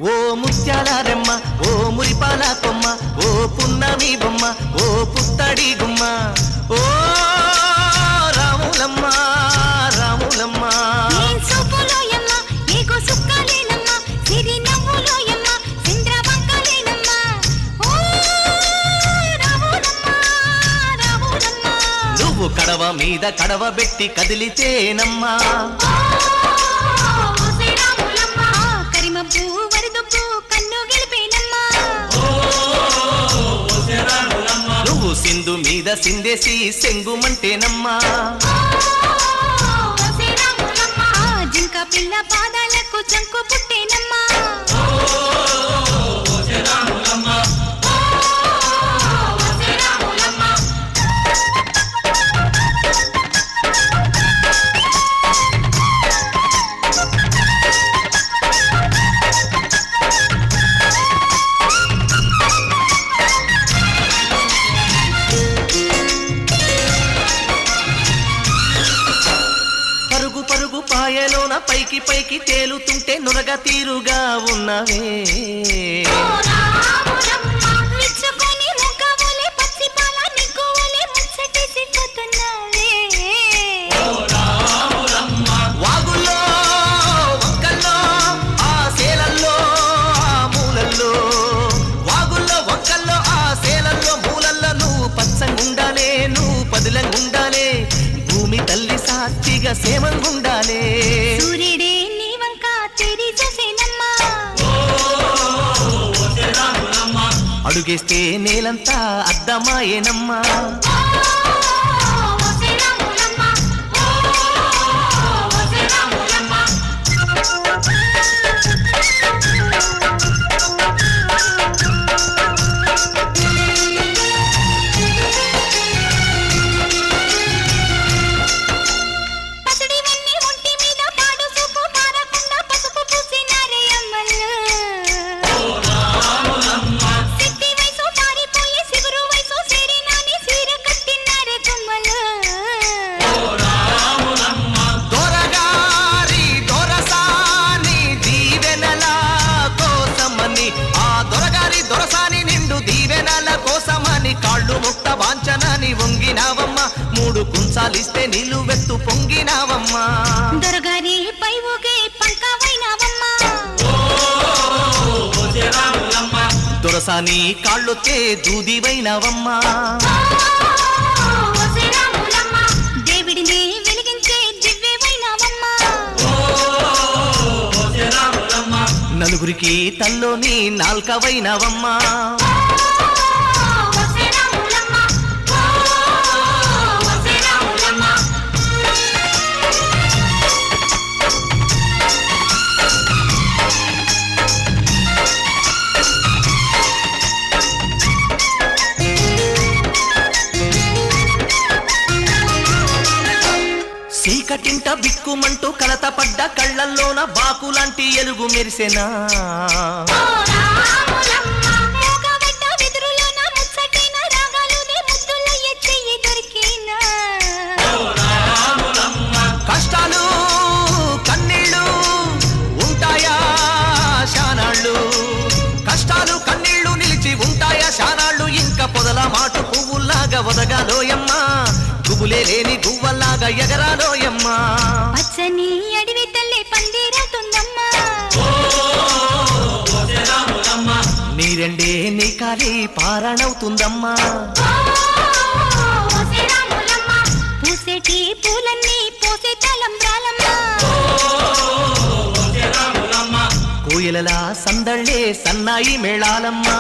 ఓ ముత్యాల రెమ్మ, ఓ మురిపాల కొమ్మ, ఓ పున్నమి బొమ్మ, ఓ పుత్తడి గుమ్మ, ఓ రాములమ్మ రాములమ్మ. నువ్వు కడవ మీద కడవ పెట్టి కదిలితేనమ్మా, నువ్వు సింధు మీద సిందేసి సెంగుమంటేనమ్మా, జింక పిల్ల పాదాలకు చంకు పుట్టేనమ్మా. పరుగు పరుగు పాయలోన పైకి పైకి తేలుతుంటే నురగ తీరుగా ఉన్నవే, వాగుల్లో వంకల్లో ఆ సేలల్లో ఆ మూలల్లో, వాగుల్లో వంకల్లో ఆ సేలల్లో మూలల్లో నువ్వు పచ్చంగుండాలే, నువ్వు పదిలంగుండాలే, భూమి తల్లి సాక్షిగా సేమంగుండాలే. సూర్యుడే నీ వంక తిరిగి చూసేనమ్మా, అడుగేస్తే నేలంతా అద్దమాయేనమ్మా, కాళ్ళు ముక్త వాంఛనాని వంగినావమ్మా, మూడు కుంచాలిస్తే నిలువెత్తు పొంగినావమ్మా, దొరగారి పై ఊగే పంకవైనావమ్మా, దొరసాని కాళ్ళొత్తే దూదివైనావమ్మా, దేవుడిని వెలిగించే దివ్యవైనావమ్మా, నలుగురికి తల్లోని నాల్కవైనావమ్మా, చీకటింట బిక్కుమంటూ కలత పడ్డ కళ్ళల్లోన బాకులాంటి ఎలుగు మెరిసెనా, కష్టాలు కన్నీళ్ళు ఉంటాయా శానాళ్ళు, కష్టాలు కన్నీళ్లు నిలిచి ఉంటాయా శానాళ్ళు, ఇంకా పొదల మాటు పువ్వుల్లాగా ఒదగాలోయమ్మా, గుబులే లేని గువ్వల్లాగా ఎగరాలోయమ్మా, పచ్చని అడవి తల్లి పందిరవుతుందమ్మా, నీరెండే నీ కాలి పారణవుతుందమ్మా, పూసేటి పూలన్నీ పోసే తలంబ్రాలమ్మా, కోయిలలా సందళ్ళే సన్నాయి మేళాలమ్మా.